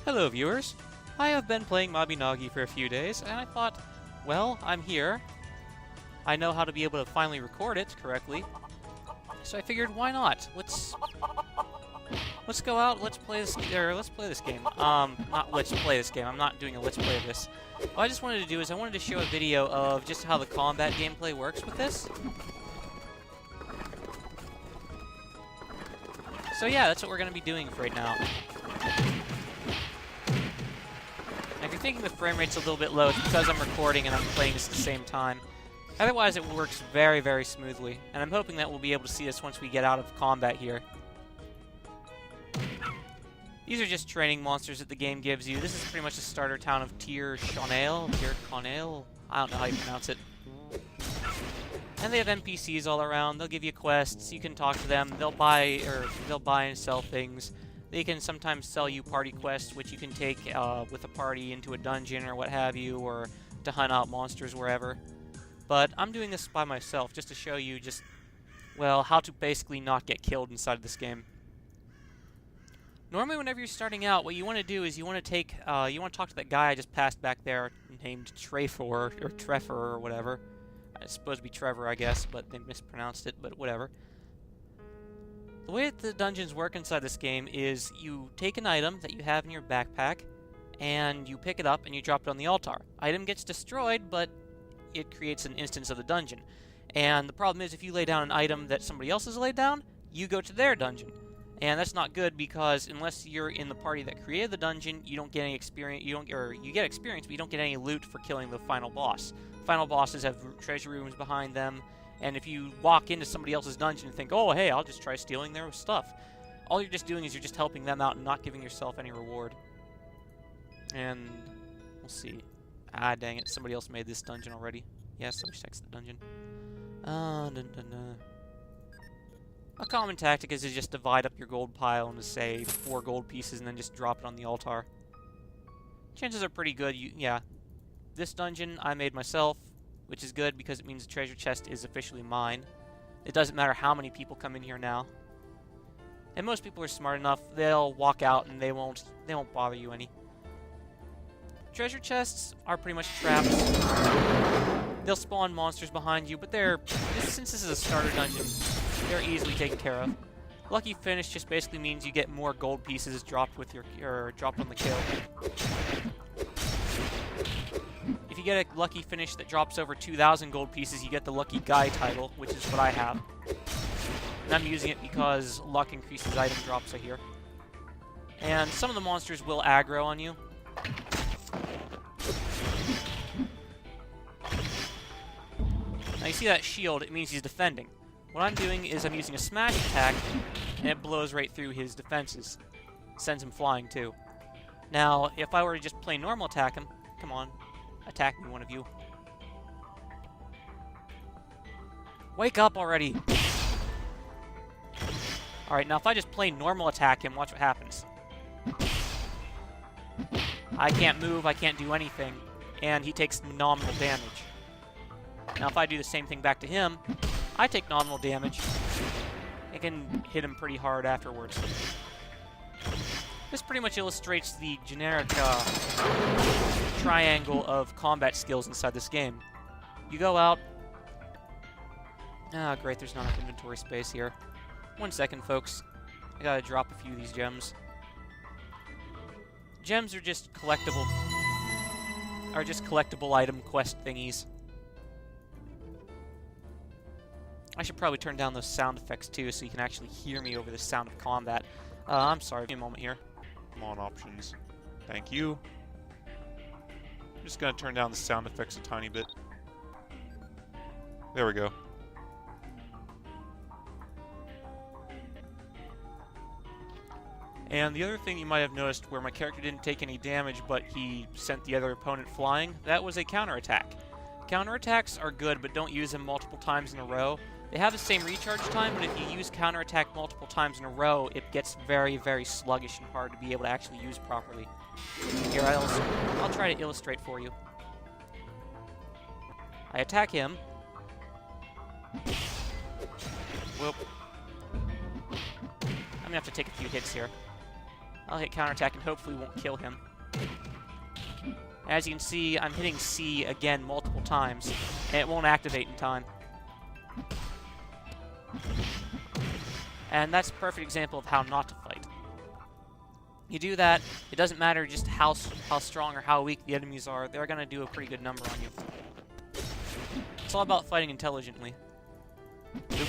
Hello viewers! I have been playing Mabinogi for a few days, and I thought, well, I'm here. I know how to be able to finally record it correctly, so I figured, why not? Let's go out, let's play this game. Not let's play this game, I'm not doing a let's play of this. What I just wanted to do is I wanted to show a video of just how the combat gameplay works with this. So yeah, that's what we're going to be doing for right now. If you're thinking the frame rate's a little bit low, it's because I'm recording and I'm playing this at the same time. Otherwise, it works very, very smoothly, and I'm hoping that we'll be able to see this once we get out of combat here. These are just training monsters that the game gives you. This is pretty much the starter town of Tir Conale. I don't know how you pronounce it. And they have NPCs all around. They'll give you quests. You can talk to them. They'll buy and sell things. They can sometimes sell you party quests, which you can take with a party into a dungeon or what have you, or to hunt out monsters wherever. But I'm doing this by myself just to show you just, well, how to basically not get killed inside of this game. Normally, whenever you're starting out, what you want to do is you want to talk to that guy I just passed back there named Trevor or Treffer or whatever. It's supposed to be Trevor, I guess, but they mispronounced it, but whatever. The way that the dungeons work inside this game is you take an item that you have in your backpack, and you pick it up and you drop it on the altar. Item gets destroyed, but it creates an instance of the dungeon. And the problem is, if you lay down an item that somebody else has laid down, you go to their dungeon. And that's not good, because unless you're in the party that created the dungeon, you don't get any experience. You get experience, but you don't get any loot for killing the final boss. Final bosses have treasure rooms behind them. And if you walk into somebody else's dungeon and think, oh, hey, I'll just try stealing their stuff, all you're just doing is you're just helping them out and not giving yourself any reward. And we'll see. Ah, dang it. Somebody else made this dungeon already. Yes, somebody checks the dungeon. A common tactic is to just divide up your gold pile into, say, 4 gold pieces and then just drop it on the altar. Chances are pretty good. Yeah. This dungeon I made myself, which is good because it means the treasure chest is officially mine. It doesn't matter how many people come in here now. And most people are smart enough, they'll walk out and they won't bother you any. Treasure chests are pretty much traps. They'll spawn monsters behind you, but since this is a starter dungeon, they're easily taken care of. Lucky finish just basically means you get more gold pieces dropped with dropped on the kill. If you get a lucky finish that drops over 2,000 gold pieces, you get the Lucky Guy title, which is what I have. And I'm using it because luck increases item drops, I hear. And some of the monsters will aggro on you. Now you see that shield, it means he's defending. What I'm doing is I'm using a smash attack, and it blows right through his defenses. Sends him flying, too. Now, if I were to just plain normal attack him, come on. Attack me, one of you. Wake up already! Alright, now if I just plain normal attack him, watch what happens. I can't move, I can't do anything, and he takes nominal damage. Now if I do the same thing back to him, I take nominal damage. I can hit him pretty hard afterwards. This pretty much illustrates the generic triangle of combat skills inside this game. You go out... Ah, great, there's not enough inventory space here. 1 second, folks. I gotta drop a few of these gems. Gems are just collectible item quest thingies. I should probably turn down those sound effects too, so you can actually hear me over the sound of combat. I'm sorry, give me a moment here. Come on, options. Thank you. I'm just gonna turn down the sound effects a tiny bit. There we go. And the other thing you might have noticed where my character didn't take any damage, but he sent the other opponent flying, that was a counterattack. Counterattacks are good, but don't use them multiple times in a row. They have the same recharge time, but if you use counterattack multiple times in a row, it gets very, very sluggish and hard to be able to actually use properly. Here, I'll try to illustrate for you. I attack him. Whoop. I'm gonna have to take a few hits here. I'll hit counterattack and hopefully won't kill him. As you can see, I'm hitting C again multiple times, and it won't activate in time. And that's a perfect example of how not to fight. You do that, it doesn't matter just how strong or how weak the enemies are, they're going to do a pretty good number on you. It's all about fighting intelligently. Oop.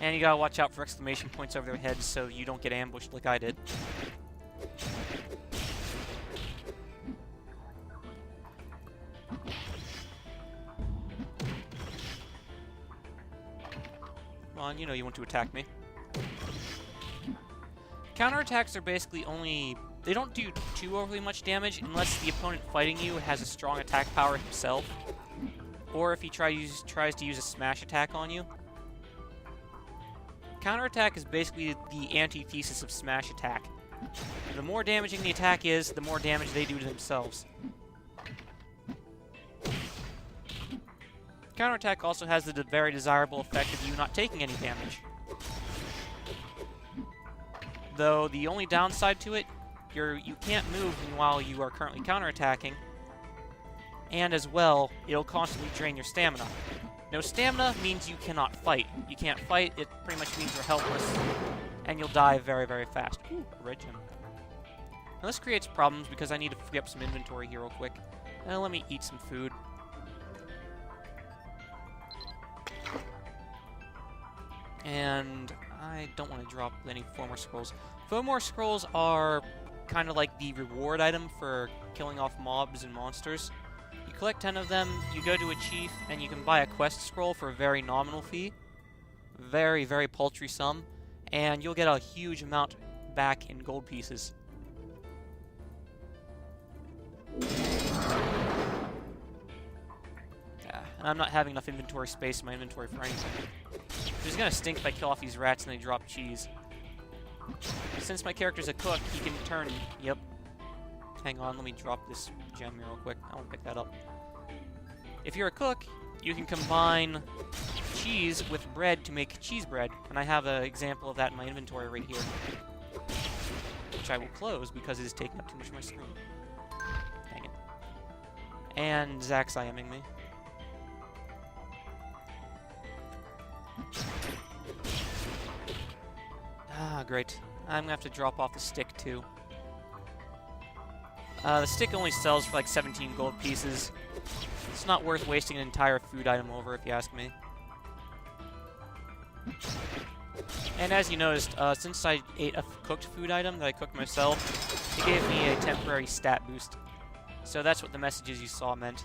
And you gotta watch out for exclamation points over their heads so you don't get ambushed like I did. Come on, you know you want to attack me. Counterattacks are basically only... They don't do too overly much damage unless the opponent fighting you has a strong attack power himself. Or if he tries to use a smash attack on you. Counterattack is basically the antithesis of smash attack. The more damaging the attack is, the more damage they do to themselves. Counterattack also has the very desirable effect of you not taking any damage. Though the only downside to it, you can't move while you are currently counterattacking, and as well, it'll constantly drain your stamina. No stamina means you cannot fight. You can't fight, it pretty much means you're helpless, and you'll die very, very fast. Ooh, red gem. Now this creates problems because I need to free up some inventory here real quick. Let me eat some food. And I don't want to drop any Fomor Scrolls. Fomor Scrolls are kind of like the reward item for killing off mobs and monsters. You collect 10 of them, you go to a chief, and you can buy a quest scroll for a very nominal fee. Very, very paltry sum. And you'll get a huge amount back in gold pieces. Yeah, and I'm not having enough inventory space in my inventory for anything. It's gonna stink if I kill off these rats and they drop cheese. Since my character's a cook, he can turn... Yep. Hang on, let me drop this gem here real quick. I want to pick that up. If you're a cook, you can combine cheese with bread to make cheese bread. And I have an example of that in my inventory right here. Which I will close because it is taking up too much of my screen. Dang it. And Zach's IMing me. Ah, great. I'm gonna have to drop off the stick, too. The stick only sells for like 17 gold pieces. It's not worth wasting an entire food item over, if you ask me. And as you noticed, since I ate a cooked food item that I cooked myself, it gave me a temporary stat boost. So that's what the messages you saw meant.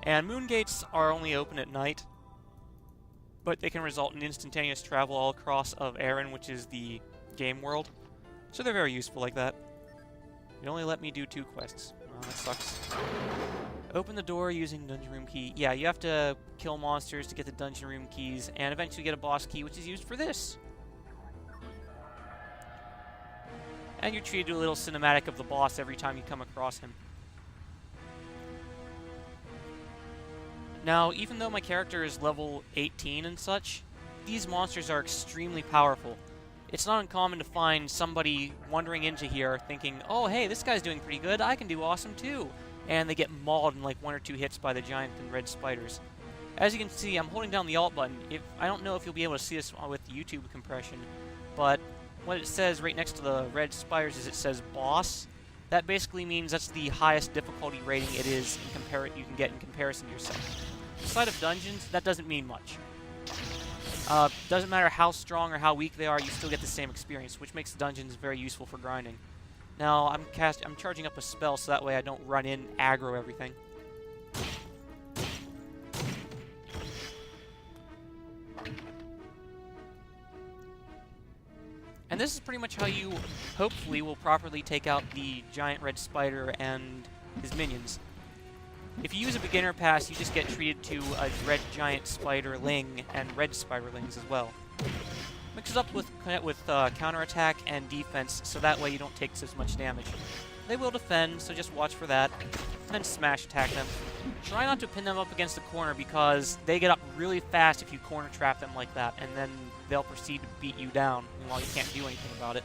And moon gates are only open at night, but they can result in instantaneous travel all across of Erin, which is the game world. So they're very useful like that. It only let me do 2 quests. Oh, that sucks. Open the door using dungeon room key. Yeah, you have to kill monsters to get the dungeon room keys, and eventually get a boss key, which is used for this. And you're treated to a little cinematic of the boss every time you come across him. Now, even though my character is level 18 and such, these monsters are extremely powerful. It's not uncommon to find somebody wandering into here thinking, oh, hey, this guy's doing pretty good, I can do awesome too. And they get mauled in like 1 or 2 hits by the giant and red spiders. As you can see, I'm holding down the Alt button. I don't know if you'll be able to see this with YouTube compression, but what it says right next to the red spiders is it says boss. That basically means that's the highest difficulty rating it is you can get in comparison to yourself. Outside of dungeons, that doesn't mean much. Doesn't matter how strong or how weak they are, you still get the same experience, which makes dungeons very useful for grinding. Now, I'm charging up a spell so that way I don't run in, aggro everything. And this is pretty much how you, hopefully, will properly take out the giant red spider and his minions. If you use a beginner pass, you just get treated to a red giant spiderling and red spiderlings as well. Mixes up with counterattack and defense, so that way you don't take as much damage. They will defend, so just watch for that, and then smash attack them. Try not to pin them up against the corner because they get up really fast if you corner trap them like that, and then they'll proceed to beat you down while you can't do anything about it.